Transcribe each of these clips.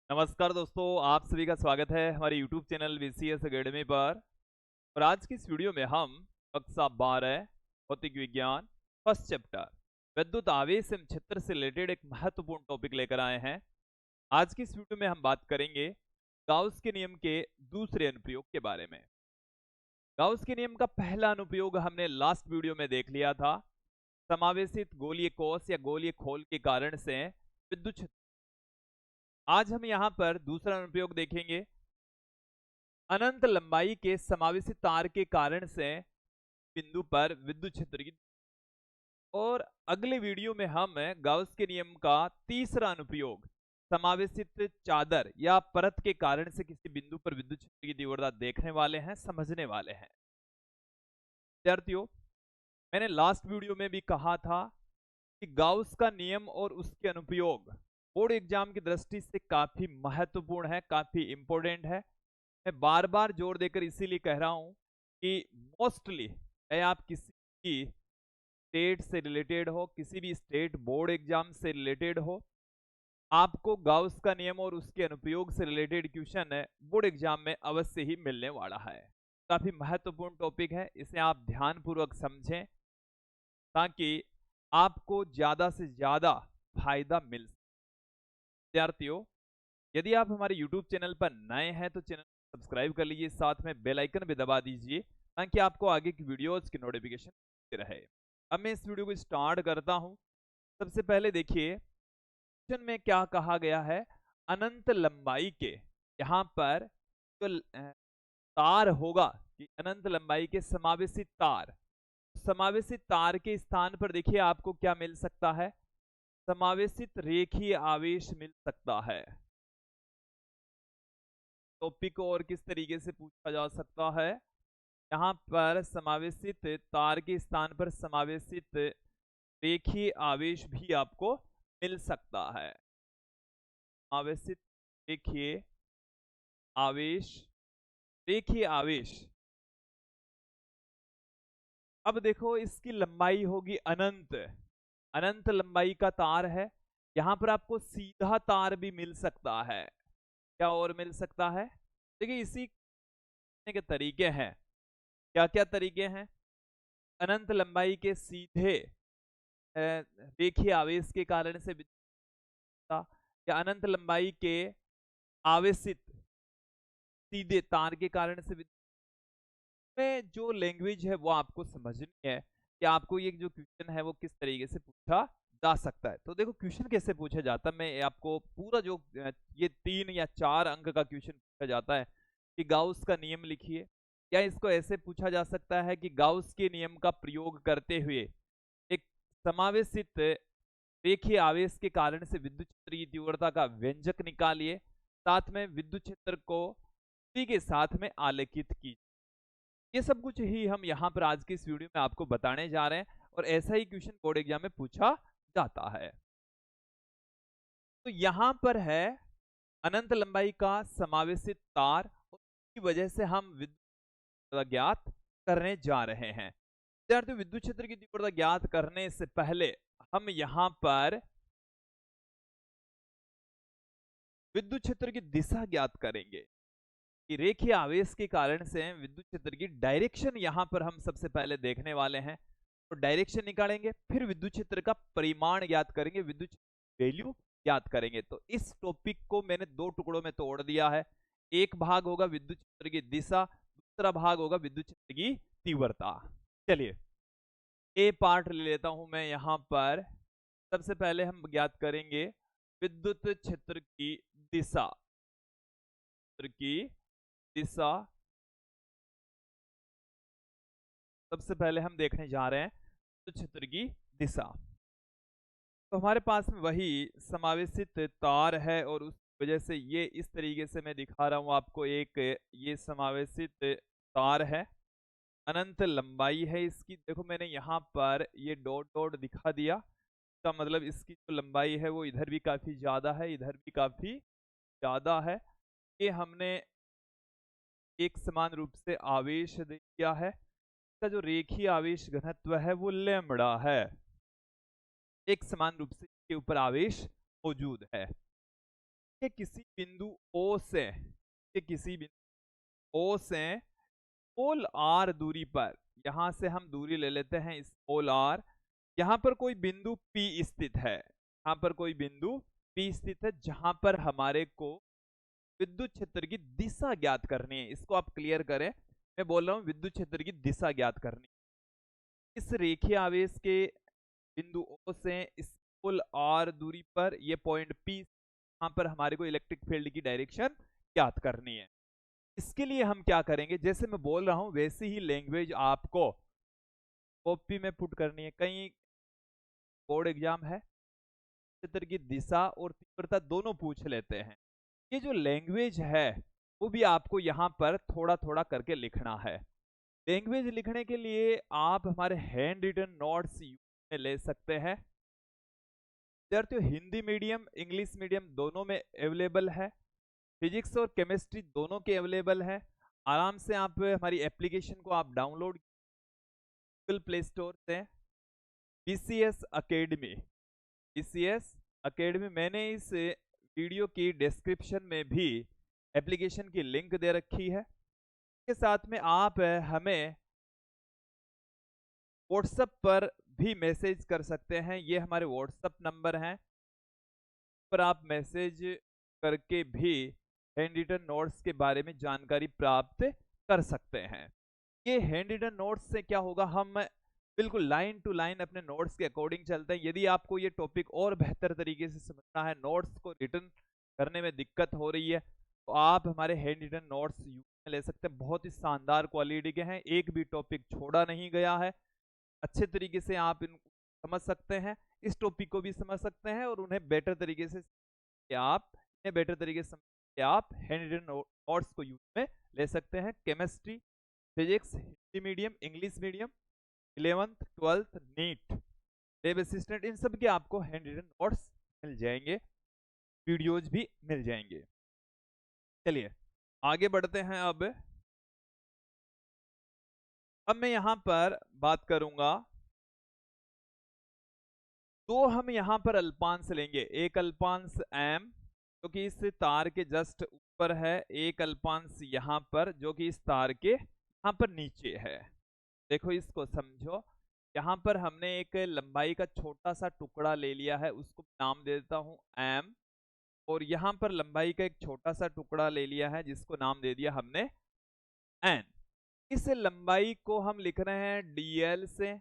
नमस्कार दोस्तों, आप सभी का स्वागत है हमारे YouTube चैनल VCS एकेडमी पर। और आज की इस वीडियो में हम कक्षा 12 भौतिक विज्ञान फर्स्ट चैप्टर विद्युत आवेश एवं क्षेत्र से रिलेटेड एक महत्वपूर्ण टॉपिक लेकर आए हैं। आज की इस वीडियो में हम बात करेंगे गाउस के नियम के दूसरे अनुप्रयोग के बारे में। गाउस के नियम का पहला अनुप्रयोग हमने लास्ट वीडियो में देख लिया था। समावेशित गोलीय कोश या गोलीय खोल के कारण से विद्युत क्षेत्र। आज हम यहाँ पर दूसरा अनुप्रयोग देखेंगे। अनंत लंबाई के समावेशित तार के कारण से बिंदु पर विद्युत क्षेत्र की। और अगले वीडियो में हम गाउस के नियम का तीसरा अनुप्रयोग समावेशित चादर या परत के कारण से किसी बिंदु पर विद्युत क्षेत्र की तीव्रता देखने वाले हैं, समझने वाले हैं। विद्यार्थियों, मैंने लास्ट वीडियो में भी कहा था कि गाउस का नियम और उसके अनुप्रयोग बोर्ड एग्जाम की दृष्टि से काफी महत्वपूर्ण है, काफी इंपॉर्टेंट है। मैं बार बार जोर देकर इसीलिए कह रहा हूं कि मोस्टली चाहे आप किसी की स्टेट से रिलेटेड हो, किसी भी स्टेट बोर्ड एग्जाम से रिलेटेड हो, आपको गाउस का नियम और उसके अनुप्रयोग से रिलेटेड क्वेश्चन बोर्ड एग्जाम में अवश्य ही मिलने वाला है। काफी महत्वपूर्ण टॉपिक है, इसे आप ध्यानपूर्वक समझें ताकि आपको ज्यादा से ज्यादा फायदा मिल सके। विद्यार्थियों, यदि आप हमारे YouTube चैनल पर नए हैं तो चैनल सब्सक्राइब कर लीजिए, साथ में बेल आइकन भी दबा दीजिए ताकि आपको आगे की वीडियोस की नोटिफिकेशन मिलती रहे। अब मैं इस वीडियो को स्टार्ट करता हूं। सबसे पहले देखिए क्वेश्चन में क्या कहा गया है। अनंत लंबाई के यहाँ पर जो तार होगा कि अनंत लंबाई के समावेशित तार, समावेशित तार के स्थान पर देखिए आपको क्या मिल सकता है, समावेशित रेखीय आवेश मिल सकता है। टॉपिक को और किस तरीके से पूछा जा सकता है, यहाँ पर समावेशित तार के स्थान पर समावेशित रेखीय आवेश भी आपको मिल सकता है। समावेशित रेखीय आवेश, रेखीय आवेश। अब देखो इसकी लंबाई होगी अनंत, अनंत लंबाई का तार है। यहां पर आपको सीधा तार भी मिल सकता है। क्या और मिल सकता है? देखिए इसी के तरीके हैं। क्या क्या तरीके हैं? अनंत लंबाई के सीधे रेखीय आवेश के कारण से या अनंत लंबाई के आवेशित सीधे तार के कारण से में जो लैंग्वेज है वो आपको समझनी है कि आपको ये जो क्वेश्चन है वो किस तरीके से पूछा जा सकता है। तो देखो क्वेश्चन कैसे पूछा जाता है, मैं आपको पूरा जो ये 3 या 4 अंक का क्वेश्चन पूछा जाता है कि गाउस का नियम लिखिए। या इसको ऐसे पूछा जा सकता है कि गाउस के नियम का प्रयोग करते हुए एक समावेशित रेखीय आवेश के कारण से विद्युत क्षेत्र की तीव्रता का व्यंजक निकालिए, साथ में विद्युत क्षेत्र को उसी के साथ में आलेखित कीजिए। ये सब कुछ ही हम यहाँ पर आज की इस वीडियो में आपको बताने जा रहे हैं और ऐसा ही क्वेश्चन बोर्ड एग्जाम में पूछा जाता है। तो यहाँ पर है अनंत लंबाई का समावेशित तार, उसकी वजह से हम विद्युत ज्ञात करने जा रहे हैं। विद्यार्थियों, विद्युत क्षेत्र की तीव्रता ज्ञात करने से पहले हम यहाँ पर विद्युत क्षेत्र की दिशा ज्ञात करेंगे कि रेखीय आवेश के कारण से विद्युत क्षेत्र की डायरेक्शन यहाँ पर हम सबसे पहले देखने वाले हैं। तो डायरेक्शन निकालेंगे, फिर विद्युत क्षेत्र का परिमाण ज्ञात करेंगे, विद्युत वैल्यू ज्ञात करेंगे। तो इस टॉपिक को मैंने 2 टुकड़ों में तोड़ दिया है। एक भाग होगा विद्युत क्षेत्र की दिशा, दूसरा भाग होगा विद्युत क्षेत्र की तीव्रता। चलिए ए पार्ट ले लेता हूं मैं यहाँ पर। सबसे पहले हम ज्ञात करेंगे विद्युत क्षेत्र की दिशा, की दिशा सबसे पहले हम देखने जा रहे हैं विद्युत क्षेत्र की दिशा। तो हमारे पास में वही समावेशित तार है और उस वजह से ये इस तरीके से मैं दिखा रहा हूं आपको। एक ये समावेशित तार है, अनंत लंबाई है इसकी। देखो मैंने यहाँ पर ये डॉट डॉट दिखा दिया, इसका मतलब इसकी जो लंबाई है वो इधर भी काफी ज्यादा है, इधर भी काफी ज्यादा है। ये हमने एक समान रूप से आवेश दिया है। इसका जो रेखीय आवेश घनत्व है वो लैम्बडा है, एक समान रूप से इसके ऊपर आवेश मौजूद है। कि किसी बिंदु O से, कि किसी बिंदु O से स्मॉल r दूरी पर, यहां से हम दूरी ले लेते हैं स्मॉल r, यहां पर कोई बिंदु P स्थित है, यहां पर कोई बिंदु P स्थित है जहां पर हमारे को विद्युत क्षेत्र की दिशा ज्ञात करनी है। इसको आप क्लियर करें, मैं बोल रहा हूं विद्युत क्षेत्र की दिशा ज्ञात करनी है। इस रेखीय आवेश के बिंदु O से स्मॉल r दूरी पर ये पॉइंट P, यहां पर हमारे को इलेक्ट्रिक फील्ड की डायरेक्शन ज्ञात करनी है। इसके लिए हम क्या करेंगे, जैसे मैं बोल रहा हूं वैसे ही लैंग्वेज आपको कॉपी में पुट करनी है। कहीं बोर्ड एग्जाम है, क्षेत्र की दिशा और तीव्रता दोनों पूछ लेते हैं। ये जो लैंग्वेज है वो भी आपको यहाँ पर थोड़ा थोड़ा करके लिखना है। लैंग्वेज लिखने के लिए आप हमारे हैंड रिटन नोट्स में ले सकते हैं। विद्यार्थियों, हिंदी मीडियम इंग्लिश मीडियम दोनों में अवेलेबल है, फिजिक्स और केमिस्ट्री दोनों के अवेलेबल है। आराम से आप हमारी एप्लीकेशन को आप डाउनलोड गूगल प्ले स्टोर से, बीसीएस अकेडमी, बीसीएस अकेडमी, मैंने इस वीडियो की डिस्क्रिप्शन में भी एप्लीकेशन की लिंक दे रखी है। इसके साथ में आप हमें व्हाट्सएप पर भी मैसेज कर सकते हैं, ये हमारे व्हाट्सएप नंबर हैं, पर आप मैसेज करके भी हैंड रिटन नोट्स के बारे में जानकारी प्राप्त कर सकते हैं। ये हैंड रिटन नोट्स से क्या होगा, हम बिल्कुल लाइन टू लाइन अपने नोट्स के अकॉर्डिंग चलते हैं। यदि आपको ये टॉपिक और बेहतर तरीके से समझना है, नोट्स को रिटर्न करने में दिक्कत हो रही है, तो आप हमारे हैंड रिटन नोट्स यूज में ले सकते हैं। बहुत ही शानदार क्वालिटी के हैं, एक भी टॉपिक छोड़ा नहीं गया है। अच्छे तरीके से आप इनको समझ सकते हैं, इस टॉपिक को भी समझ सकते हैं और उन्हें बेटर तरीके से आप इन्हें बेटर तरीके से समझ के आप हैंड रिटन नोट्स को यूज में ले सकते हैं। Chemistry, physics, Hindi medium, English medium, 11th 12th NEET, lab assistant, इन सब के आपको हैंड रिटन नोट्स मिल जाएंगे, वीडियोज भी मिल जाएंगे। चलिए आगे बढ़ते हैं। अब मैं यहां पर बात करूंगा, तो हम यहां पर अल्पांश लेंगे। एक अल्पांश m जो कि इस तार के जस्ट ऊपर है, एक अल्पांश यहां पर जो कि इस तार के यहां पर नीचे है। देखो इसको समझो, यहां पर हमने एक लंबाई का छोटा सा टुकड़ा ले लिया है, उसको नाम दे देता हूं m, और यहां पर लंबाई का एक छोटा सा टुकड़ा ले लिया है जिसको नाम दे दिया हमने n। इस लंबाई को हम लिख रहे हैं dl से,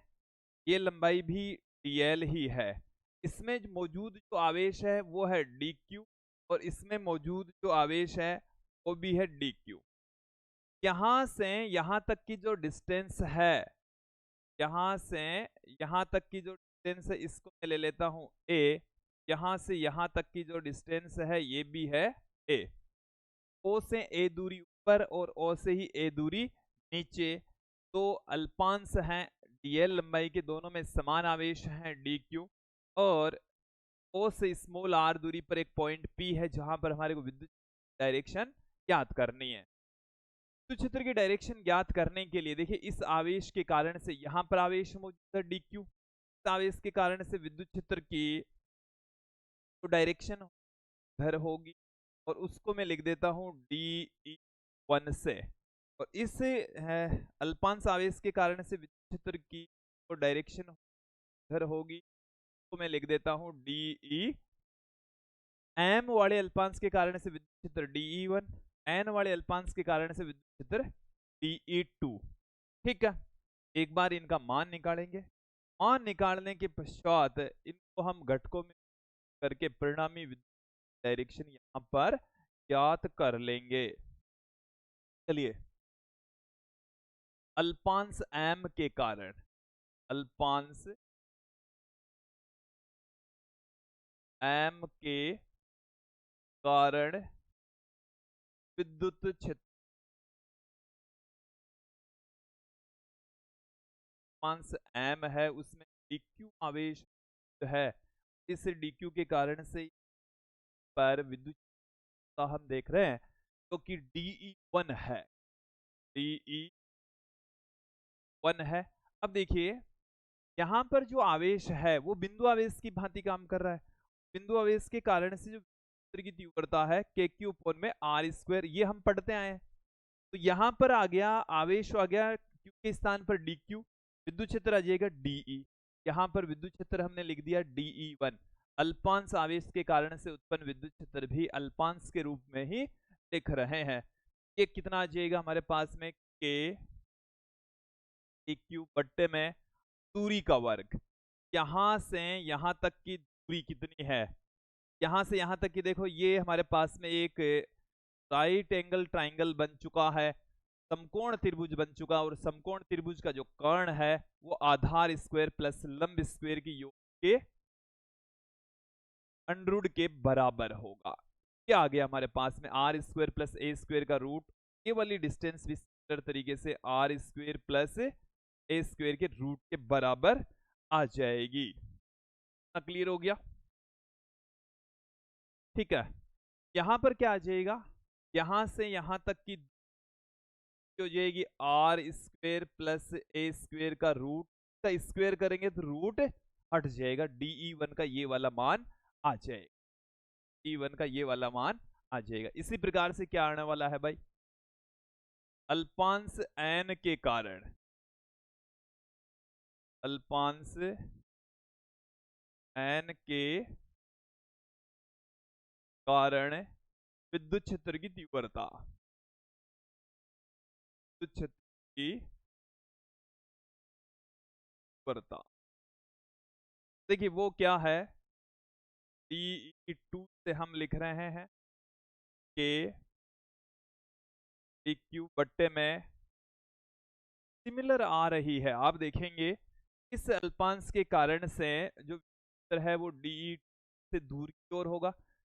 ये लंबाई भी dl ही है। इसमें मौजूद जो आवेश है वो है dq, और इसमें मौजूद जो आवेश है वो भी है dq। यहां से यहां तक की जो डिस्टेंस है, यहां से यहां तक की जो डिस्टेंस है इसको मैं ले लेता हूं a, यहां से यहां तक की जो डिस्टेंस है ये भी है a। o से a दूरी ऊपर और o से ही a दूरी नीचे, तो अल्पांश हैं dl लंबाई के, दोनों में समान आवेश हैं dq, और o से स्मॉल r दूरी पर एक पॉइंट p है जहां पर हमारे को विद्युत डायरेक्शन ज्ञात करनी है। विद्युत क्षेत्र की डायरेक्शन ज्ञात करने के लिए देखिए, इस आवेश के कारण से यहाँ पर आवेश मौजूद है dq, इस आवेश के कारण से विद्युत क्षेत्र की तो डायरेक्शन इधर होगी, और उसको मैं लिख देता हूँ de1 से, और इस अल्पांश आवेश के कारण से विद्युत क्षेत्र की तो डायरेक्शन इधर होगी, तो मैं लिख देता हूँ de। m वाले अल्पांश के कारण से विद्युत क्षेत्र de1, n वाले अल्पांश के कारण से विद्युत क्षेत्र de2। ठीक है, एक बार इनका मान निकालेंगे, मान निकालने के पश्चात इनको हम घटकों में करके परिणामी विद्युत डायरेक्शन यहाँ पर ज्ञात कर लेंगे। चलिए, अल्पांश m के कारण, अल्पांश m के कारण विद्युत क्षेत्र, अल्पांश m है उसमें dq आवेश है, इस dq के कारण से पर विद्युत हम देख रहे हैं तो कि de1 है, de1 है। अब देखिए यहां पर जो आवेश है वो बिंदु आवेश की भांति काम कर रहा है। बिंदु आवेश के कारण से जो क्षेत्र की तीव्रता है KQ में R², ये हम पढ़ते आए हैं। तो यहाँ पर आ गया आवेश, आ गया Q के स्थान पर DQ, विद्युत क्षेत्र आ जाएगा DE। यहाँ पर विद्युत क्षेत्र हमने लिख दिया DE1। अल्पांश आवेश के कारण से उत्पन्न विद्युत क्षेत्र भी अल्पांश के रूप में ही लिख रहे हैं। ये कितना आ जाएगा हमारे पास में, KQ बट्टे में दूरी का वर्ग। यहां से यहां तक की दूरी कितनी है, यहां से यहां तक की, देखो ये हमारे पास में एक राइट एंगल ट्राइंगल बन चुका है, समकोण त्रिभुज बन चुका, और समकोण त्रिभुज का जो कर्ण है वो आधार स्क्वायर प्लस लंब स्क्वायर की योग के अंडर के बराबर होगा। ये आ गया हमारे पास में R² प्लस A² का रूट, ये वाली डिस्टेंस भी सिमिलर तरीके से R² प्लस A² के रूट के बराबर आ जाएगी। क्लियर हो गया? ठीक है, यहां पर क्या आ जाएगा, यहां से यहां तक की हो जाएगी R² प्लस A² का रूट का स्क्वायर करेंगे तो रूट हट जाएगा, DE1 का ये वाला मान आ जाएगा, DE1 का ये वाला मान आ जाएगा। इसी प्रकार से क्या आने वाला है भाई, अल्पांश n के कारण, अल्पांश n के कारण विद्युत क्षेत्र की तीव्रता, विद्युत क्षेत्र की तीव्रता, देखिए वो क्या है, DE2 से हम लिख रहे हैं के DQ बट्टे में सिमिलर आ रही है। आप देखेंगे इस अल्पांश के कारण से जो क्षेत्र है वो DE से दूर की ओर होगा।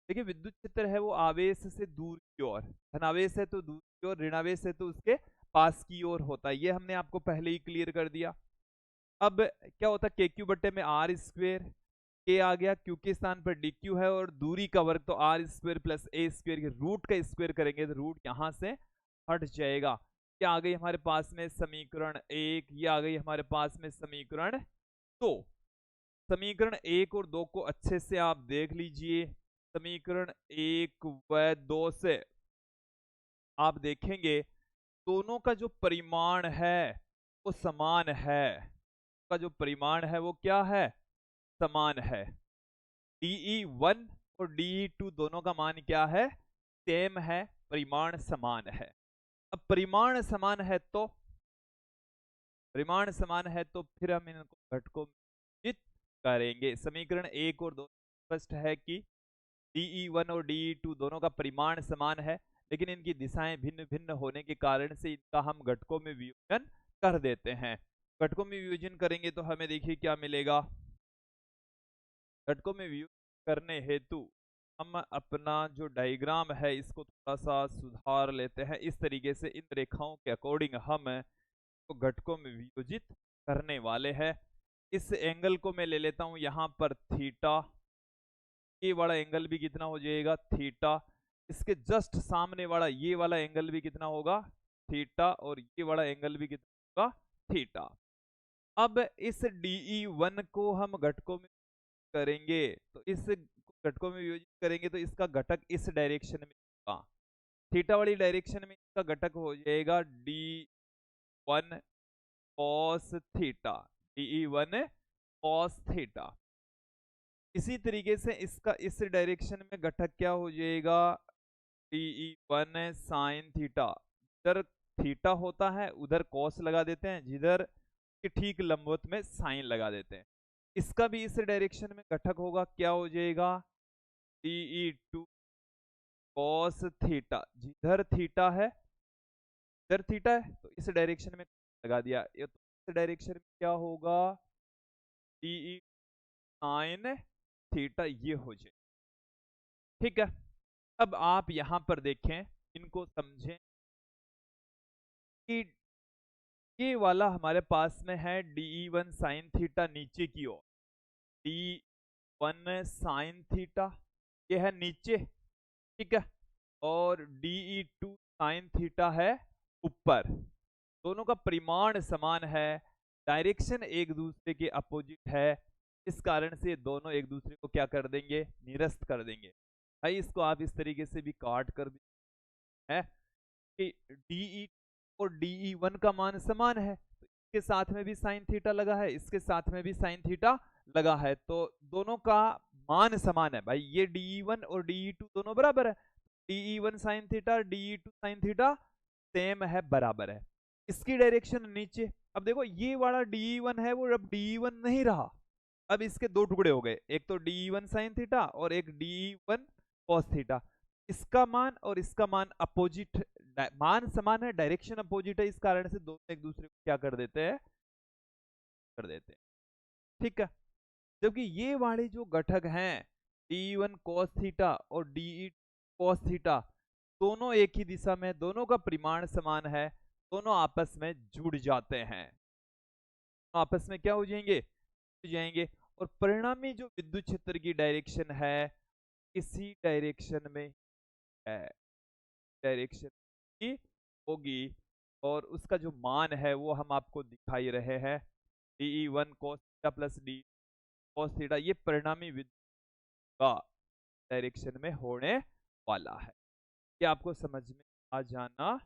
देखिए विद्युत क्षेत्र है वो आवेश से दूर की ओर, धनावेश है तो दूर की ओर, ऋणावेश है तो उसके पास की ओर होता है। ये हमने आपको पहले ही क्लियर कर दिया। अब क्या होता है, KQ बट्टे में R², K आ गया, Q के स्थान पर DQ है और दूरी का वर्ग तो R² प्लस A² के रूट का स्क्वायर करेंगे तो रूट यहां से हट जाएगा। क्या आ गई हमारे पास में समीकरण 1, ये आ गई हमारे पास में समीकरण 2। समीकरण 1 और 2 को अच्छे से आप देख लीजिए। समीकरण 1 व 2 से आप देखेंगे दोनों का जो परिमाण है वो समान है, का जो परिमाण है वो क्या है, समान है। DE1 और DE2 दोनों का मान क्या है, सेम है, परिमाण समान है। अब परिमाण समान है तो, परिमाण समान है तो फिर हम इनको घटकों में विभाजित करेंगे। समीकरण 1 और 2 स्पष्ट है कि DE1 और DE2 दोनों का परिमाण समान है, लेकिन इनकी दिशाएं भिन्न भिन्न होने के कारण से इनका हम घटकों में वियोजन कर देते हैं। घटकों में वियोजन करेंगे तो हमें देखिए क्या मिलेगा, घटकों में वियोजन करने हेतु हम अपना जो डायग्राम है इसको थोड़ा सा सुधार लेते हैं। इस तरीके से इन रेखाओं के अकॉर्डिंग हम तो घटकों में वियोजित करने वाले हैं। इस एंगल को मैं ले लेता हूं यहाँ पर थीटा, ये वाला एंगल भी कितना हो जाएगा, थीटा। इसके जस्ट सामने वाला ये वाला एंगल भी कितना होगा, थीटा, और ये वाला एंगल भी कितना होगा, थीटा। अब इस DE1 को हम घटकों में करेंगे तो इस घटकों में वियोजित करेंगे तो इसका घटक इस डायरेक्शन में होगा, थीटा वाली डायरेक्शन में इसका घटक हो जाएगा DE1 cos theta, DE1 cos theta. इसी तरीके से इसका इस डायरेक्शन में घटक क्या हो जाएगा, DE1 sin थीटा। इधर थीटा होता है उधर cos लगा देते हैं, जिधर ठीक लंबवत में साइन लगा देते हैं। इसका भी इस डायरेक्शन में घटक होगा, क्या हो जाएगा, DE2 cos थीटा। जिधर थीटा है, इधर थीटा है तो इस डायरेक्शन में लगा दिया, ये तो इस डायरेक्शन में क्या होगा, DE sin थीटा, ये हो जाए। ठीक है, अब आप यहां पर देखें, इनको समझें कि ये वाला हमारे पास में है DE1 sin थीटा नीचे की ओर, DE1 sin थीटा ये है नीचे, ठीक है, और DE2 sin थीटा है ऊपर। दोनों का परिमाण समान है, डायरेक्शन एक दूसरे के अपोजिट है, इस कारण से दोनों एक दूसरे को क्या कर देंगे, निरस्त कर देंगे। भाई इसको आप इस तरीके से भी काट कर भी है कि DE और DE1 का मान समान है, तो इसके साथ में भी साइन थीटा लगा है, इसके साथ में भी साइन थीटा लगा है, तो दोनों का मान समान है भाई। ये DE1 और DE2 दोनों बराबर है, DE1 sine theta DE2 sine theta same है, बराबर है। इसकी डायरेक्शन नीचे। अब देखो ये वाला DE1 है वो अब DE1 नहीं रहा, अब इसके दो टुकड़े हो गए, एक तो DE1 साइन थीटा और एक DE1 कॉस थीटा। इसका मान और इसका मान अपोजिट, मान समान है, डायरेक्शन अपोजिट है, इस कारण से दोनों एक दूसरे को क्या कर देते हैं, कर देते हैं। ठीक है, जबकि ये वाले जो घटक हैं DE1 cos थीटा और DE cos थीटा, दोनों एक ही दिशा में, दोनों का परिमाण समान है, दोनों आपस में जुड़ जाते हैं, आपस में क्या हो जाएंगे, जुड़ जाएंगे। और परिणामी जो विद्युत क्षेत्र की डायरेक्शन है इसी डायरेक्शन में है, डायरेक्शन की होगी, और उसका जो मान है वो हम आपको दिखाई रहे हैं, DE1 cos theta plus DE cos theta, ये परिणामी विद्युत का डायरेक्शन में होने वाला है। ये आपको समझ में आ जाना,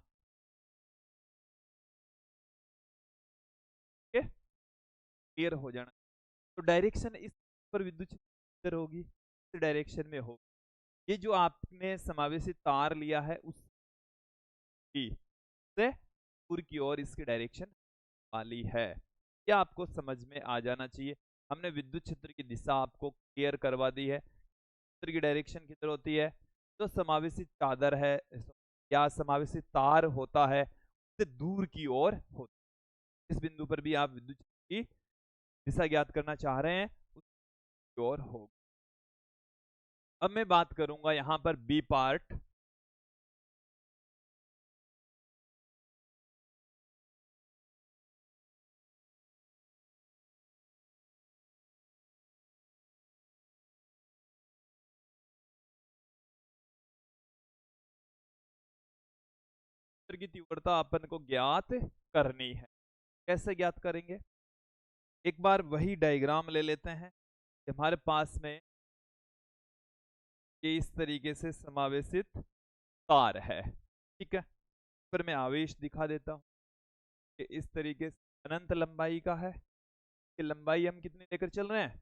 क्लियर हो जाना। तो डायरेक्शन इस पर विद्युत क्षेत्र होगी, इस डायरेक्शन में होगी। ये जो आपने समावेशी तार लिया है उसकी से दूर की ओर इसकी डायरेक्शन वाली है, ये आपको समझ में आ जाना चाहिए। हमने विद्युत क्षेत्र की दिशा आपको क्लियर करवा दी है, क्षेत्र की डायरेक्शन किधर होती है, जो समावेशी चादर है या समावेशी तार होता है उससे दूर की ओर होती है। इस बिंदु पर भी आप विद्युत क्षेत्र की दिशा ज्ञात करना चाह रहे हैं, उसकी ओर हो। अब मैं बात करूंगा यहां पर बी पार्ट। की तीव्रता अपन को ज्ञात करनी है, कैसे ज्ञात करेंगे, एक बार वही डायग्राम ले लेते हैं कि हमारे पास में ये इस तरीके से समावेशित तार है, ठीक है। पर मैं आवेश दिखा देता हूँ कि इस तरीके से अनंत लंबाई का है, कि लंबाई हम कितनी लेकर चल रहे हैं,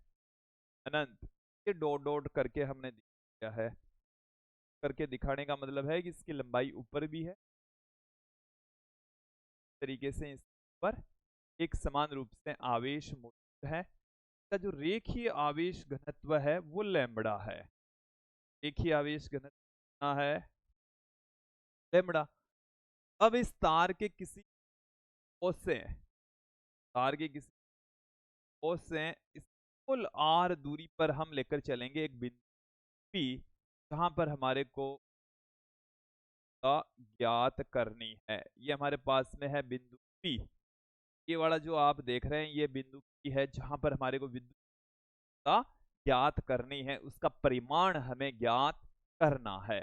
अनंत। ये डॉट डॉट करके हमने दिया है, करके दिखाने का मतलब है कि इसकी लंबाई ऊपर भी है, तरीके से इस पर एक समान रूप से आवेश मौजूद है। इसका जो रेखीय आवेश घनत्व है वो लैम्बडा है, रेखीय आवेश घनत्व कितना है, लैम्बडा। अब इस तार के किसी ओर से, तार के किसी ओर से इस कुल आर दूरी पर हम लेकर चलेंगे एक बिंदु पी, जहां पर हमारे को ज्ञात करनी है। ये हमारे पास में है बिंदु पी, ये वाला जो आप देख रहे हैं ये बिंदु पी है, जहां पर हमारे को विद्युत का ज्ञात करनी है, उसका परिमाण हमें ज्ञात करना है,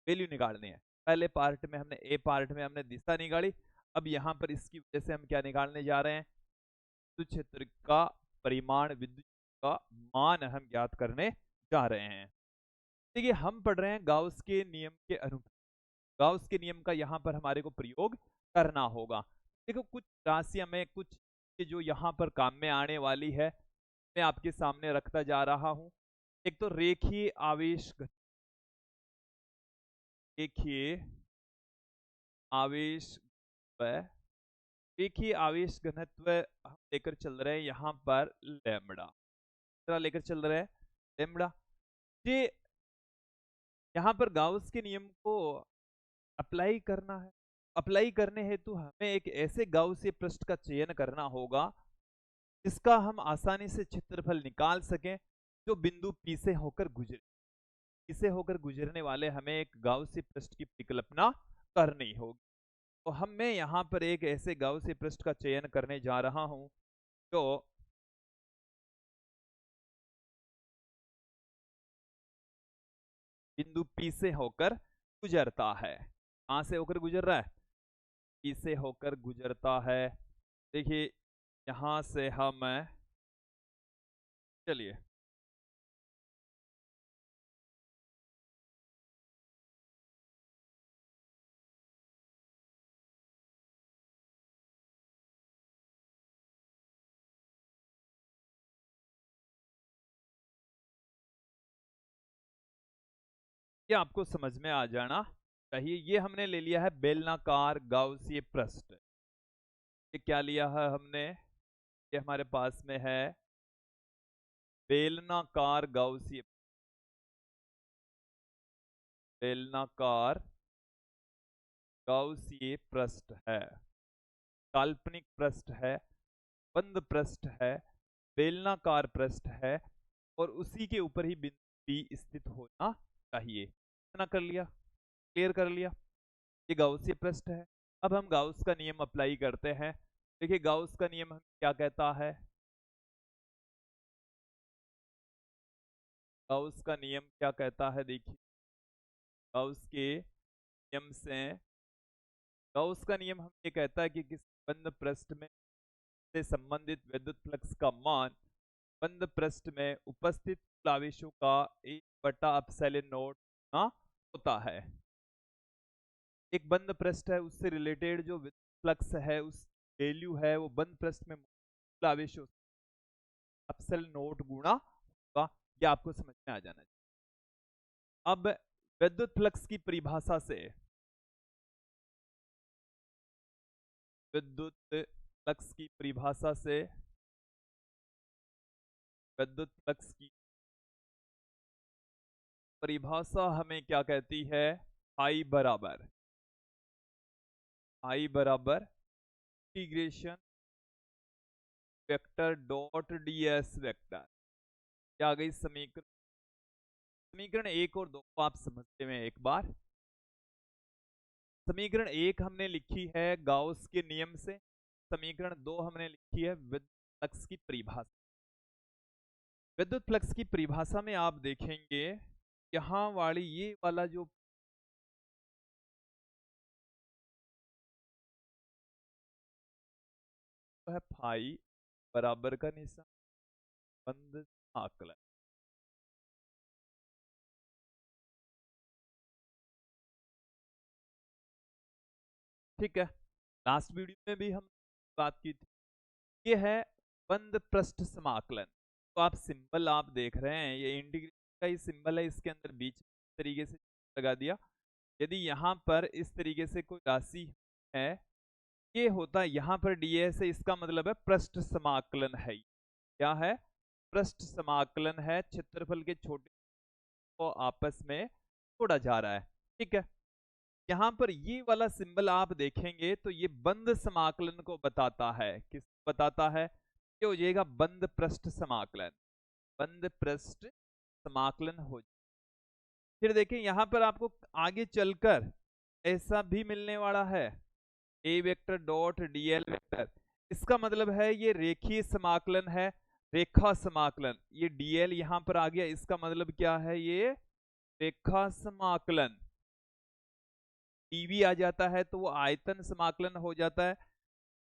वैल्यू निकालनी है। पहले पार्ट में हमने, ए पार्ट में हमने दिशा निकाली, अब यहाँ पर इसकी वजह से हम क्या निकालने जा रहे हैं, विद्युत क्षेत्र का परिमाण, विद्युत का मान हम ज्ञात करने जा रहे हैं। देखिए हम पढ़ रहे हैं गाउस के नियम के अनुसार, गाउस के नियम का यहाँ पर हमारे को प्रयोग करना होगा। देखो कुछ राशियां में, कुछ जो यहाँ पर काम में आने वाली है मैं आपके सामने रखता जा रहा हूं। एक तो रेखीय आवेश, रेखीय आवेश, रेखीय आवेश घनत्व हम लेकर चल रहे हैं यहाँ पर लैम्बडा, कितना लेकर चल रहे हैं, लैम्बडा। ये यहाँ पर गाउस के नियम को अप्लाई करना है, अप्लाई करने हेतु हमें एक ऐसे गाउसीय पृष्ठ का चयन करना होगा जिसका हम आसानी से क्षेत्रफल निकाल सकें, जो बिंदु पी से होकर गुजरे, पी से होकर गुजरने वाले हमें एक गाउसीय पृष्ठ की परिकल्पना करनी होगी। तो हम मैं यहाँ पर एक ऐसे गाउसीय पृष्ठ का चयन करने जा रहा हूँ जो बिंदु पी से होकर गुजरता है। कहाँ से होकर गुजर रहा है, पी से होकर गुजरता है। देखिए यहाँ से हम, चलिए ये आपको समझ में आ जाना चाहिए। ये हमने ले लिया है बेलनाकार गाउसीय पृष्ठ। ये क्या लिया है हमने? ये हमारे पास में है बेलनाकार गाउसीय, बेलनाकार गाउसीय पृष्ठ है, काल्पनिक पृष्ठ है, बंद पृष्ठ है, बेलनाकार पृष्ठ है और उसी के ऊपर ही बिंदु P स्थित होना चाहिए। इतना कर लिया, क्लियर कर लिया। ये गाउसीय पृष्ठ है। अब हम गाउस का नियम अप्लाई करते हैं। देखिए गाउस का नियम हमें क्या कहता है? गाउस का नियम क्या कहता है? देखिए गाउस के नियम से, गाउस का नियम हमें ये कहता है कि किसी बंद पृष्ठ में से संबंधित विद्युत फ्लक्स का मान बंद पृष्ठ में उपस्थित आवेशों का 1/ε0 ना होता है। एक बंद पृष्ठ है, उससे रिलेटेड जो फ्लक्स है, उस वैल्यू है वो बंद पृष्ठ में आवेशों ε0 गुणा होगा। ये आपको समझ में आ जाना चाहिए। अब विद्युत फ्लक्स की परिभाषा से, विद्युत फ्लक्स की परिभाषा से, विद्युत फ्लक्स की परिभाषा हमें क्या कहती है? I बराबर integration vector dot ds vector. क्या आ गई समीकरण? समीकरण 1 और 2 को आप समझते हैं एक बार। समीकरण 1 हमने लिखी है गाउस के नियम से, समीकरण 2 हमने लिखी है विद्युत फ्लक्स की परिभाषा। विद्युत फ्लक्स की परिभाषा में आप देखेंगे यहाँ वाली ये वाला जो है फाई बराबर का निशान बंद आकलन। ठीक है, लास्ट वीडियो में भी हम बात की थी। ये है बंद पृष्ठ समाकलन। तो आप सिंबल आप देख रहे हैं, ये इंटीग्रेशन का ही सिंबल है, इसके अंदर बीच तरीके से लगा दिया। यदि यहाँ पर इस तरीके से कोई राशि है, ये होता है यहाँ पर ds है, इसका मतलब है पृष्ठ समाकलन है। क्या है? पृष्ठ समाकलन है, क्षेत्रफल के छोटे को आपस में जोड़ा जा रहा है। ठीक है, यहाँ पर ये वाला सिंबल आप देखेंगे तो ये बंद समाकलन को बताता है। किस बताता है? ये हो जाएगा बंद पृष्ठ समाकलन, बंद पृष्ठ समाकलन हो। फिर देखें यहाँ पर आपको आगे चलकर ऐसा भी मिलने वाला है, ए वेक्टर डॉट dl वेक्टर। इसका मतलब है ये रेखीय समाकलन है, रेखा समाकलन। ये dl यहाँ पर आ गया, इसका मतलब क्या है? ये रेखा समाकलन। dv आ जाता है तो वो आयतन समाकलन हो जाता है।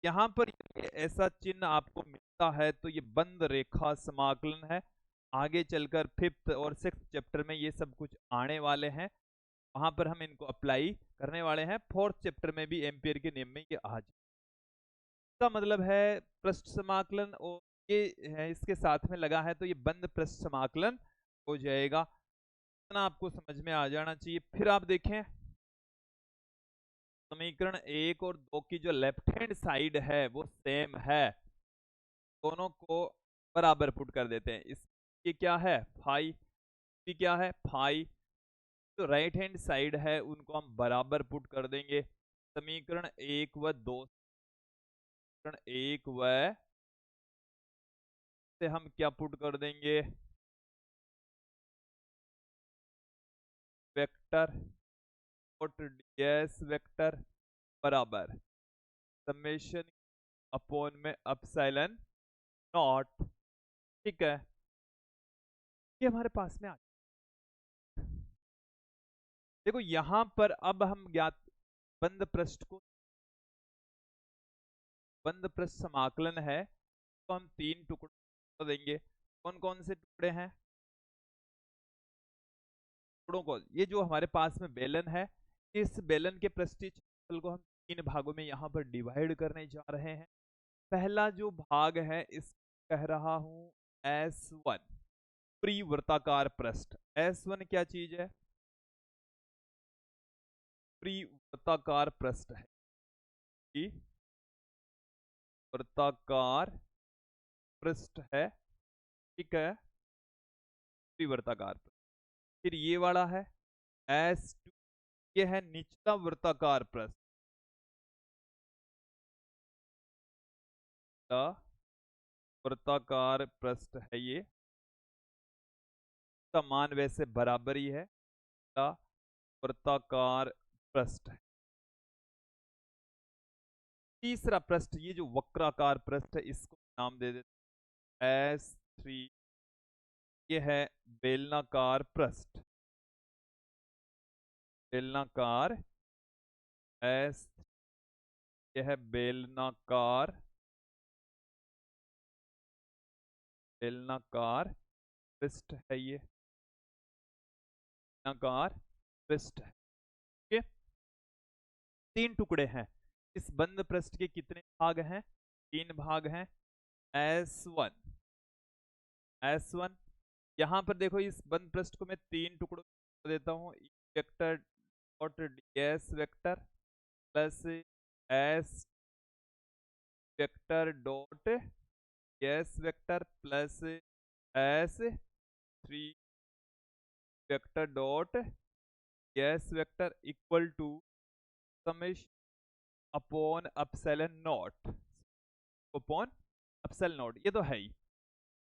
यहाँ पर ऐसा चिन्ह आपको मिलता है तो ये बंद रेखा समाकलन है। आगे चलकर 5th और 6th चैप्टर में ये सब कुछ आने वाले हैं, वहां पर हम इनको अप्लाई करने वाले हैं। 4th चैप्टर में भी एम्पियर के नियम में ये आ जाए। इसका मतलब है पृष्ठ समाकलन और ये है इसके साथ में लगा है तो ये बंद पृष्ठ समाकलन हो जाएगा। इतना आपको समझ में आ जाना चाहिए। फिर आप देखें समीकरण 1 और 2 की जो लेफ्ट हैंड साइड है वो सेम है, दोनों को बराबर पुट कर देते हैं। इसकी क्या है? फाई, की क्या है? फाई। जो राइट हैंड साइड है उनको हम बराबर पुट कर देंगे। समीकरण 1 व 2, समीकरण 1 व से हम क्या पुट कर देंगे? वेक्टर डॉट ds वेक्टर बराबर समेशन अपॉन में एप्सिलॉन नॉट। ठीक है, ये हमारे पास में आ। देखो यहां पर अब हम ज्ञात बंद पृष्ठ को, बंद पृष्ठ समाकलन है तो हम 3 टुकड़ों देंगे। कौन कौन से टुकड़े हैं? टुकड़ों को, ये जो हमारे पास में बेलन है, इस बेलन के पृष्ठीय क्षेत्रफल को हम 3 भागों में यहाँ पर डिवाइड करने जा रहे हैं। पहला जो भाग है इस कह रहा हूं S1 परिवृत्ताकार पृष्ठ। S1 क्या चीज है? वृत्ताकार पृष्ठ है, कि वृत्ताकार पृष्ठ है, ठीक है, वृत्ताकार पृष्ठ। फिर ये वाला है S2, ये है निचला वृत्ताकार पृष्ठ, वृत्ताकार पृष्ठ है ये, का मान वैसे बराबर ही है, वृत्ताकार पृष्ठ है। तीसरा पृष्ठ, ये जो वक्राकार पृष्ठ है, इसको नाम दे देते S3, ये है बेलनाकार पृष्ठ, बेलनाकार S, यह है बेलनाकार, बेलनाकार पृष्ठ है, ये बेलनाकार पृष्ठ है। ठीक है, 3 टुकड़े हैं। इस बंद पृष्ठ के कितने भाग हैं? 3 भाग हैं। S1, S1, यहां पर देखो इस बंद पृष्ठ को मैं 3 टुकड़ों में देता हूं, E vector dot ds vector plus S vector dot ds vector plus S3 vector dot ds vector equal to summation upon epsilon naught, upon epsilon naught. ये तो है ही।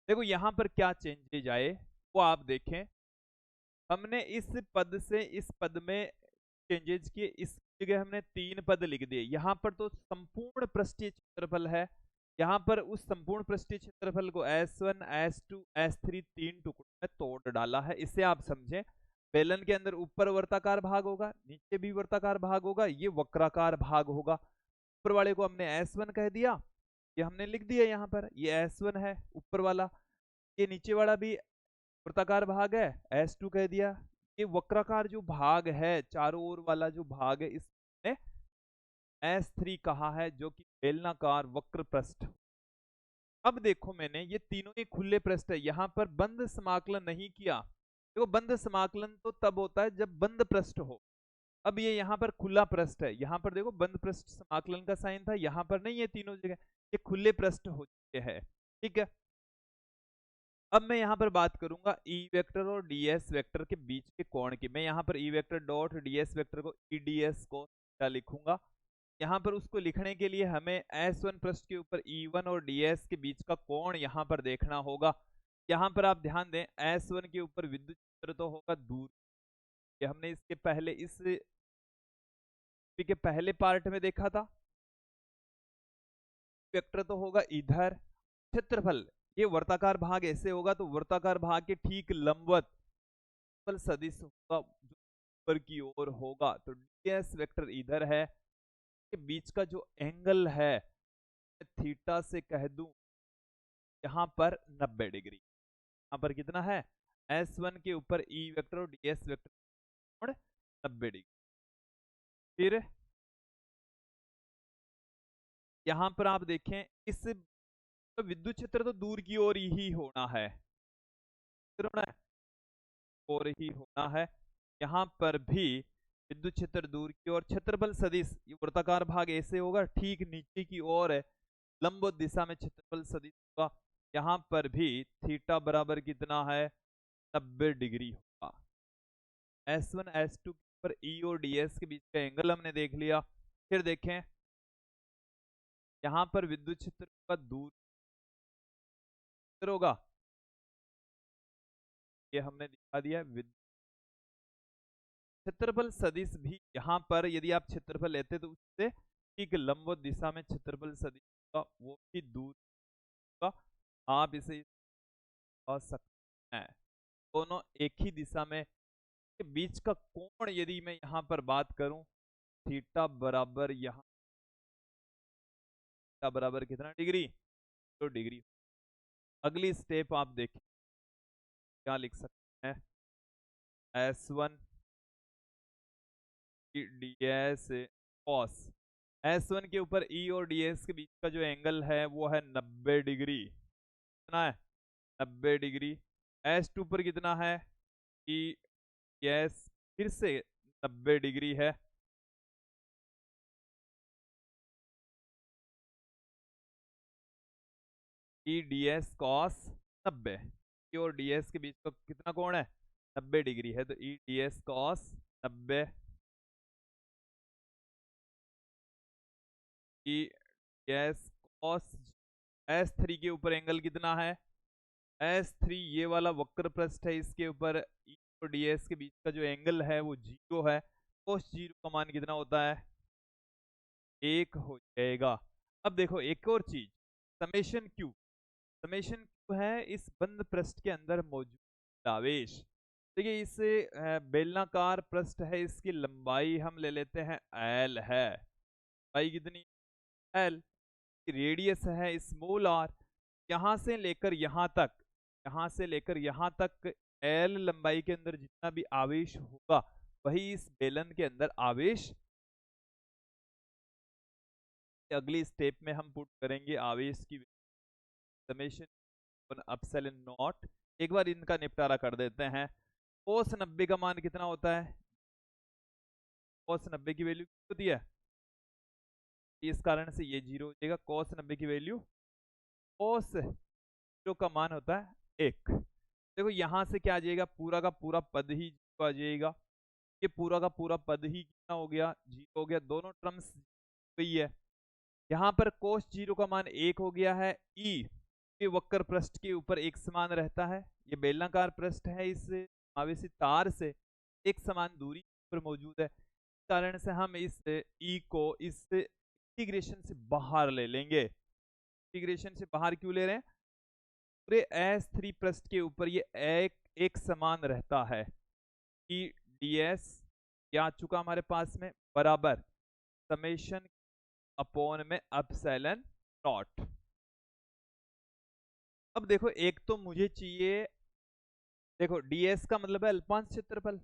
देखो यहां पर क्या चेंजेज आए वो आप देखें। हमने इस पद से इस पद में चेंजेज किए, इस जगह हमने 3 पद लिख दिए। यहां पर तो संपूर्ण पृष्ठीय क्षेत्रफल है, यहां पर उस संपूर्ण पृष्ठीय क्षेत्रफल को S1, S2, S3 3 टुकड़ों में तोड़ डाला है। इसे आप समझें, बेलन के अंदर ऊपर वर्ताकार भाग होगा, नीचे भी वर्ताकार भाग होगा, ये वक्राकार भाग होगा। ऊपर वाले को हमने S1 कह दिया, ये हमने लिख दिया यहाँ पर, ये S1 है ऊपर वाला, ये नीचे वाला भी वृत्ताकार भाग है, S2 कह दिया। ये वक्राकार जो भाग है, चारों ओर वाला जो भाग है, इसने S3 कहा है, जो कि बेलनाकार वक्र पृष्ठ। अब देखो मैंने ये तीनों ही खुले पृष्ठ है, यहाँ पर बंद समाकलन नहीं किया। देखो बंद समाकलन तो तब होता है जब बंद पृष्ठ हो। अब ये यहाँ पर खुला पृष्ठ है, यहाँ पर देखो बंद पृष्ठ समाकलन का साइन था, यहाँ पर नहीं है, तीनों जगह ये खुले पृष्ठ हो चुके हैं। ठीक है, अब मैं यहाँ पर बात करूंगा ई वेक्टर और ds वेक्टर के बीच के कोण की। मैं यहाँ पर E vector dot ds vector को eds को लिखूंगा। यहाँ पर उसको लिखने के लिए हमें S1 पृष्ठ के ऊपर E1 और ds के बीच का कोण यहाँ पर देखना होगा। यहाँ पर आप ध्यान दें, S1 के ऊपर विद्युत क्षेत्र तो होगा दूर, ये हमने इसके पहले इस के पहले पार्ट में देखा था। वेक्टर तो होगा इधर, क्षेत्रफल ये वर्ताकार भाग ऐसे होगा, तो वर्ताकार भाग के ठीक लंबवत सदिश होगा, जो ऊपर की ओर होगा। तो ds वेक्टर इधर है, के बीच का जो एंगल है थीटा से कह दूं यहाँ पर 90 डिग्री। यहाँ पर कितना है? S1 के ऊपर E वेक्टर और ds वेक्टर 90 डिग्री। फिर यहाँ पर आप देखें, इस तो विद्युत क्षेत्र तो दूर की ओर ही होना है, और ही होना है। यहाँ पर भी विद्युत क्षेत्र दूर की ओर, क्षेत्रफल सदिश ये वृत्ताकार भाग ऐसे होगा, ठीक नीचे की ओर है, लंबवत दिशा में क्षेत्रफल सदिश होगा। यहाँ पर भी थीटा बराबर कितना है? 90 डिग्री होगा। S1 S2 पर E और ds के बीच का एंगल हमने देख लिया। फिर देखें यहाँ पर विद्युत क्षेत्र का दूर होगा, ये हमने दिखा दिया। क्षेत्रफल सदिश भी यहाँ पर यदि आप क्षेत्रफल लेते तो उससे ठीक लंबवत दिशा में क्षेत्रफल सदिश का वो भी दूर का, आप इसे कह सकते हैं। दोनों एक ही दिशा में, के बीच का कोण यदि मैं यहाँ पर बात करूं, थीटा बराबर यहाँ थीटा बराबर कितना डिग्री? तो डिग्री। अगली स्टेप आप देखें क्या लिख सकते हैं, S1 ds cos, S1 के ऊपर E और ds के बीच का जो एंगल है वो है 90 डिग्री। कितना है? 90 डिग्री। S2 पर कितना है? E ds फिर से 90 डिग्री है। ई डी एस कॉस 90, ई और डी एस के बीच का कितना कोण है, 90 डिग्री है, तो E D S cos 90, E D S cos S3 के ऊपर एंगल कितना है, S3 ये वाला वक्र पृष्ठ है, इसके ऊपर ई और डी एस के बीच का जो एंगल है वो 0 है, cos 0 का मान कितना होता है, 1 हो जाएगा। अब देखो एक और चीज, समेशन क्यू, समेशन क्यू है इस बंद पृष्ठ के अंदर मौजूद आवेश। देखिए इस बेलनाकार पृष्ठ है, इसकी लंबाई हम ले लेते हैं L है, लंबाई कितनी L, रेडियस है स्मॉल r, यहां से लेकर यहां तक, यहां से लेकर यहां तक L लंबाई के अंदर जितना भी आवेश होगा वही इस बेलन के अंदर आवेश, अगली स्टेप में हम पुट करेंगे आवेश की समेशन एप्सिलॉन नॉट। एक बार इनका निपटारा कर देते हैं। cos 90 का मान कितना होता है, cos 90 की वैल्यू कितनी होती है, इस कारण से ये 0 हो जाएगा, cos 90 की वैल्यू, cos 0 का मान होता है 1। देखो यहां से क्या आ जाएगा, पूरा का पूरा पद ही 0 आ जाएगा, ये पूरा का पूरा पद ही कितना हो गया, 0 हो गया, दोनों टर्म्स वही है। यहाँ पर cos 0 का मान 1 हो गया है, ई के वक्र पृष्ठ के ऊपर एक समान रहता है, ये बेलनाकार पृष्ठ है, इस आवेशी तार से एक समान दूरी पर मौजूद है, इस कारण से हम इस ई को इस इंटीग्रेशन से बाहर ले लेंगे। इंटीग्रेशन से बाहर क्यों ले रहे हैं, पूरे S3 पृष्ठ के ऊपर ये एक समान रहता है, ई डी एस क्या आ चुका हमारे पास में, बराबर समेशन अपॉन में एप्सिलॉन नॉट। अब देखो एक तो मुझे चाहिए, देखो ds का मतलब है अल्पांश क्षेत्रफल,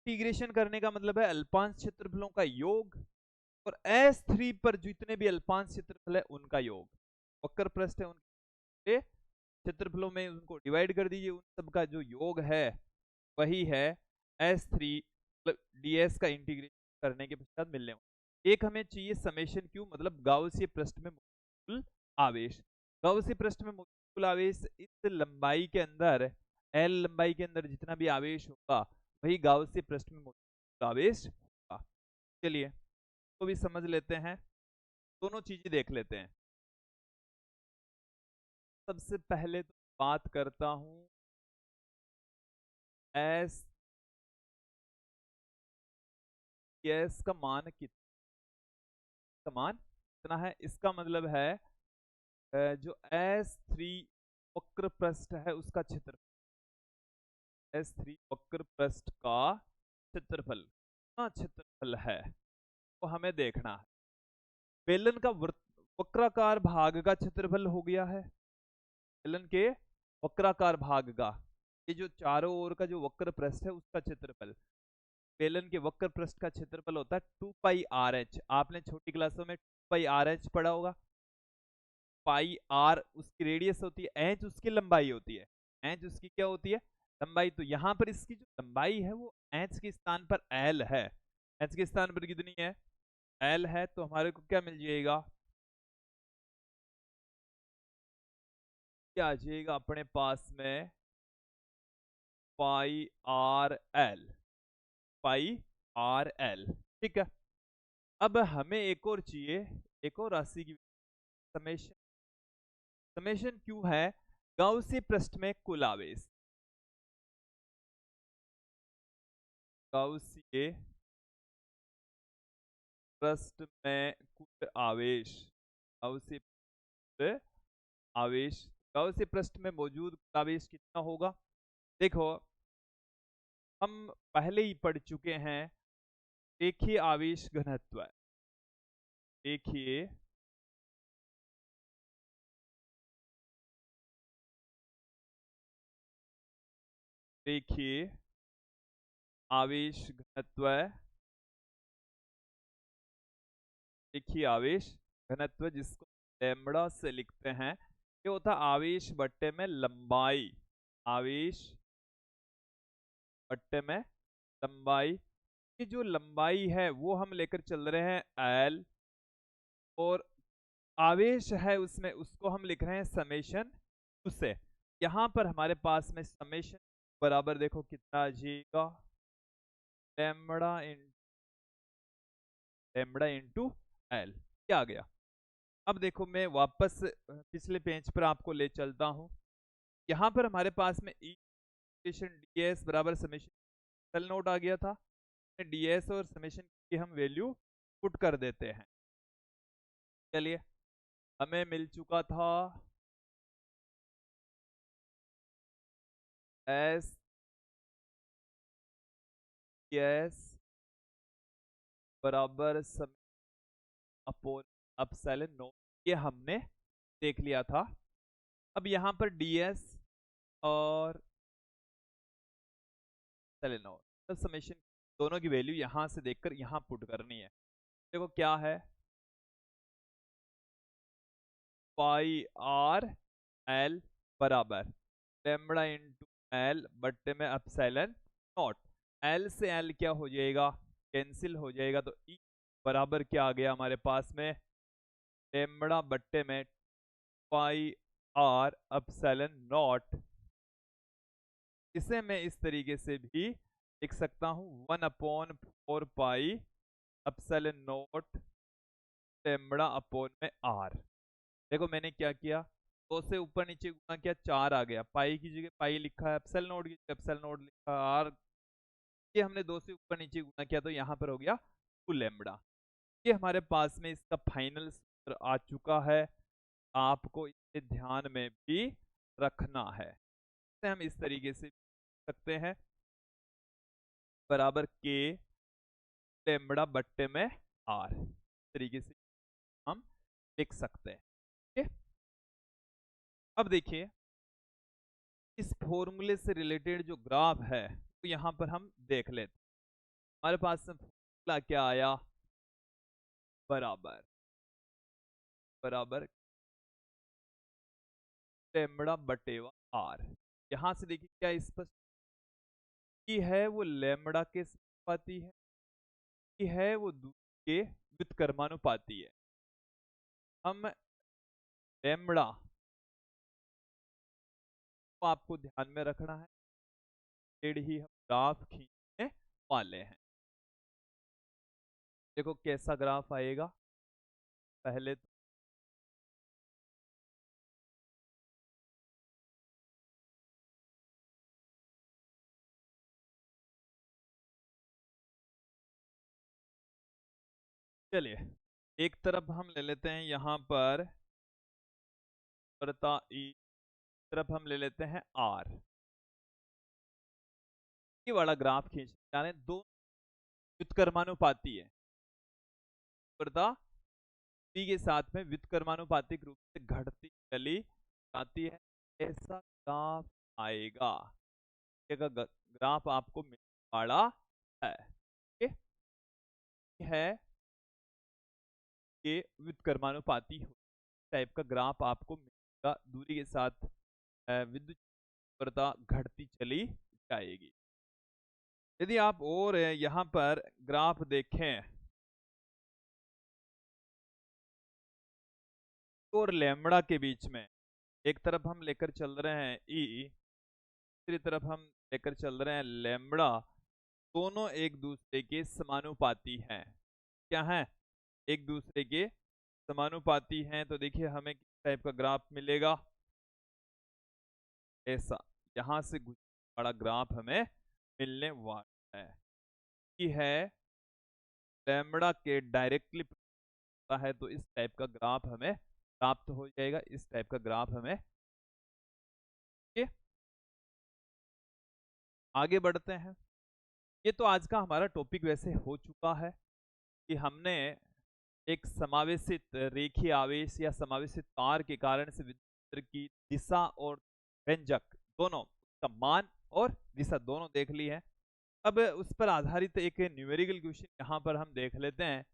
इंटीग्रेशन करने का मतलब है अल्पांश क्षेत्रफलों का योग, और S3 पर जितने भी अल्पांश क्षेत्रफल है उनका योग, वक्र पृष्ठ है उनके क्षेत्रफलों में उनको डिवाइड कर दीजिए, उन सब का जो योग है वही है S3 ds का इंटीग्रेशन करने के पश्चात मिलने वाला। एक हमें चाहिए समेशन क्यू, मतलब गाउसीय पृष्ठ में मौजूद आवेश, गाउसीय पृष्ठ में मौजूद कुल आवेश इस लंबाई के अंदर, L लंबाई के अंदर जितना भी आवेश होगा वही गाउसीय पृष्ठ में मौजूद आवेश होगा। चलिए तो भी समझ लेते हैं, दोनों चीजें देख लेते हैं। सबसे पहले तो बात करता हूं एस का मान कितना, मान कितना है, इसका मतलब है जो S3 वक्र पृष्ठ है उसका क्षेत्रफल, S3 वक्र पृष्ठ का क्षेत्रफल कितना क्षेत्रफल है तो हमें देखना है। बेलन का वक्राकार भाग का क्षेत्रफल हो गया है, बेलन के वक्राकार भाग का, ये जो चारों ओर का जो वक्र पृष्ठ है उसका क्षेत्रफल, बेलन के वक्र पृष्ठ का क्षेत्रफल होता है 2 पाई आर एच। आपने छोटी क्लासों में 2 पाई आर एच पढ़ा होगा, पाई आर उसकी रेडियस होती है, एच उसकी लंबाई होती है, एच उसकी क्या होती है, लंबाई। तो यहाँ पर इसकी जो लंबाई है वो एच के स्थान पर एल है, एच के स्थान पर कितनी है, एल है, तो हमारे को क्या मिल जाएगा, क्या आ जाएगा अपने पास में, पाई आर एल, पाई आर एल, ठीक है। अब हमें एक और चाहिए, एक और राशि की समेशन, समेशन क्यू है गाउसी पृष्ठ में कुल आवेश, गाउसी पृष्ठ में कुल आवेश, गाउसी आवेश, गाउसी पृष्ठ में मौजूद आवेश कितना होगा। देखो हम पहले ही पढ़ चुके हैं, रेखीय आवेश घनत्व, रेखीय रेखीय आवेश घनत्व, रेखीय आवेश घनत्व जिसको लैम्बडा से लिखते हैं, ये होता है आवेश बट्टे में लंबाई, आवेश बट्टे में लंबाई। ये जो लंबाई है वो हम लेकर चल रहे हैं L, और आवेश है उसमें, उसको हम लिख रहे हैं समेशन उससे। यहां पर हमारे पास में समेशन बराबर देखो कितना आ जाएगा, लैम्बडा इंटू एल, क्या आ गया। अब देखो मैं वापस पिछले पेज पर आपको ले चलता हूं। यहां पर हमारे पास में इक्वेशन ds बराबर समेशन एल नोट आ गया था। ds और समेशन की हम वैल्यू पुट कर देते हैं। चलिए, हमें मिल चुका था एस ds बराबर अपोन अपसाइलन नोट, ये हमने देख लिया था। अब यहाँ पर ds और सेलेनोट समेशन दोनों की वैल्यू यहाँ से देखकर यहाँ पुट करनी है। देखो क्या है, पाई आर एल बराबर लैम्बडा इंटू एल बट्टे में अपसाइलन नॉट। एल से एल क्या हो जाएगा, कैंसिल हो जाएगा, तो ई बराबर क्या आ गया हमारे पास में, लैम्बडा बट्टे में पाई आर अपसाइलन नॉट। इसे मैं इस तरीके से भी लिख सकता हूं, 1/4 पाई अपसाइलन नॉट लैम्बडा अपोन में आर। देखो मैंने क्या किया, 2 से ऊपर नीचे गुना किया, 4 आ गया, पाई की जगह पाई लिखा है, एप्सिलॉन नोट की जगह एप्सिलॉन नोट लिखा है, आर ये हमने 2 से ऊपर नीचे गुना किया, तो यहाँ पर हो गया 2 लैम्बडा। ये हमारे पास में इसका फाइनल सूत्र आ चुका है, आपको इसे ध्यान में भी रखना है। इसे हम इस तरीके से सकते हैं, बराबर के लैम्बडा बट्टे में आर, इस तरीके से हम लिख सकते हैं। ठीक है, अब देखिए इस फॉर्मूले से रिलेटेड जो ग्राफ है तो यहां पर हम देख लेते हैं। हमारे पास में फॉर्मूला क्या आया, बराबर बराबर लैम्बडा बटेवा आर। यहां से देखिए क्या स्पष्ट की है, वो लैम्बडा के समानुपाती है, की है वो दूरी के व्युत्क्रमानुपाती है। हम लैम्बडा को आपको ध्यान में रखना है, फिर ही हम ग्राफ खींचने वाले हैं। देखो कैसा ग्राफ आएगा, पहले तो चलिए एक तरफ हम ले लेते हैं यहाँ पर प्रता ई, तरफ हम ले लेते हैं आर। ये वाला ग्राफ खींच यानी दो व्युत्क्रमानुपाती है, प्रता टी के साथ में व्युत्क्रमानुपातिक रूप से घटती चली जाती है, ऐसा ग्राफ आएगा। ये ग्राफ आपको मिलने वाला है, ठीक है, ये व्युत्क्रमानुपाती टाइप का ग्राफ आपको मिलेगा, दूरी के साथ विद्युत प्रता घटती चली जाएगी। यदि आप और यहाँ पर ग्राफ देखें और लैम्बडा के बीच में, एक तरफ हम लेकर चल रहे हैं ई, दूसरी तरफ हम लेकर चल रहे हैं लैम्बडा, दोनों एक दूसरे के समानुपाती हैं। क्या है, एक दूसरे के समानुपाती हैं, तो देखिए हमें किस टाइप का ग्राफ मिलेगा, ऐसा यहां से बड़ा ग्राफ हमें मिलने वाला है। कि है लैम्बडा के डायरेक्टली है, तो इस टाइप का ग्राफ हमें प्राप्त हो जाएगा, इस टाइप का ग्राफ हमें। आगे बढ़ते हैं। ये तो आज का हमारा टॉपिक वैसे हो चुका है कि हमने एक समावेशित रेखीय आवेश या समावेशित तार के कारण से विद्युत क्षेत्र की दिशा और व्यंजक दोनों, उसका मान और दिशा दोनों देख ली है। अब उस पर आधारित एक न्यूमेरिकल क्वेश्चन यहाँ पर हम देख लेते हैं।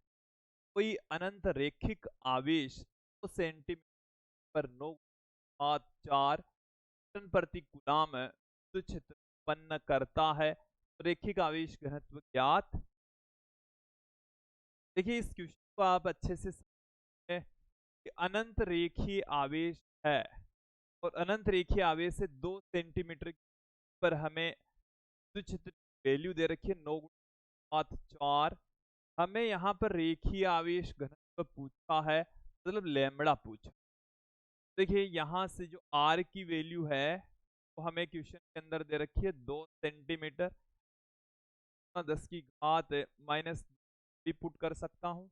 कोई अनंत रेखिक आवेश 2 सेंटीमीटर पर 9.4 टन प्रति कूलम विद्युत क्षेत्र उत्पन्न करता है, रेखिक आवेश घनत्व ज्ञात। देखिए इस क्वेश्चन को आप अच्छे से समझें, कि अनंत रेखीय आवेश है और अनंत रेखीय आवेश से 2 सेंटीमीटर पर हमें विद्युत क्षेत्र की वैल्यू दे रखी है 9×4। हमें यहाँ पर रेखीय आवेश घनत्व पूछा है, मतलब लैम्बडा पूछा। देखिए यहाँ से जो आर की वैल्यू है वो हमें क्वेश्चन के अंदर दे रखी है 2 सेंटीमीटर, 10⁻⁻, पुट कर सकता हूँ।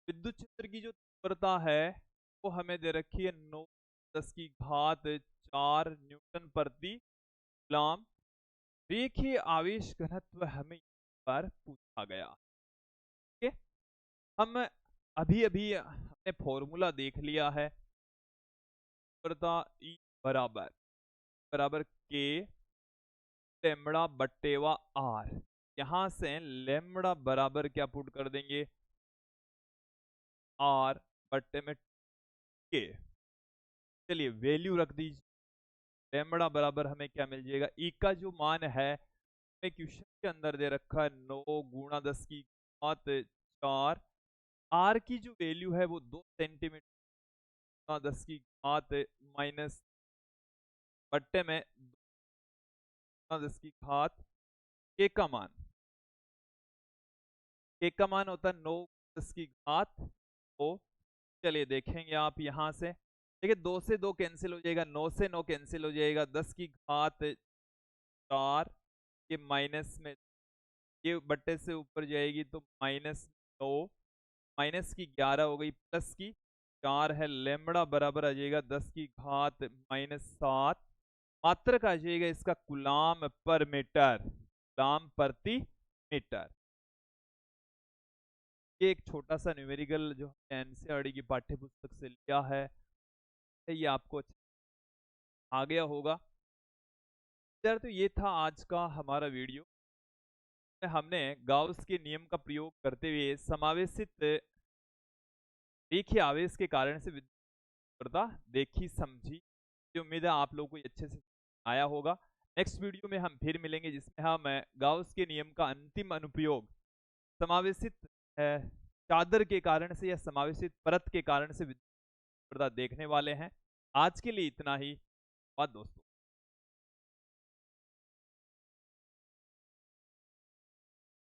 विद्युत क्षेत्र की जो तीव्रता है वो हमें दे रखी है 9×10⁴ न्यूटन प्रति कूलम्ब। रेखीय आवेश घनत्व हमें पर पूछा गया। ठीक है, हम अभी अभी हमने फॉर्मूला देख लिया है। तीव्रता E बराबर बराबर के लैम्बडा बट्टेवा आर। यहां से लैम्बडा बराबर क्या पुट कर देंगे, आर बट्टे में के। चलिए वैल्यू रख दीजिए, लैम्बडा बराबर हमें क्या मिल जाएगा, ई का जो मान है हमें क्वेश्चन के अंदर दे रखा है 9×10⁴। आर की जो वैल्यू है वो 2 सेंटीमीटर 10⁻⁻, बट्टे में 10⁻। के का मान होता है 9×10⁻। तो चलिए देखेंगे आप यहां से, देखिए 2 से 2 कैंसिल हो जाएगा, 9 से 9 कैंसिल हो जाएगा, 10⁻⁴, ये माइनस में ये बट्टे से ऊपर जाएगी तो -9, -11 हो गई, +4 है, लैम्बडा बराबर आ जाएगा 10⁻⁻7। मात्रक आ जाएगा इसका कूलम्ब पर मीटर, कूलम्ब प्रति मीटर। ये एक छोटा सा न्यूमेरिकल जो एनसीईआरटी की पाठ्य पुस्तक से लिया है, ये आपको आ गया होगा। तो ये था आज का हमारा वीडियो। हमने गाउस के नियम का प्रयोग करते हुए समावेशित रेखीय आवेश के कारण से विद्युत तीव्रता देखी समझी। उम्मीद है आप लोगों को अच्छे से आया होगा। नेक्स्ट वीडियो में हम फिर मिलेंगे जिसमें हम गाउस के नियम का अंतिम अनुप्रयोग समावेशित चादर के कारण से या समावेशित परत के कारण से विद्युत तीव्रता देखने वाले हैं। आज के लिए इतना ही। बात दोस्तों।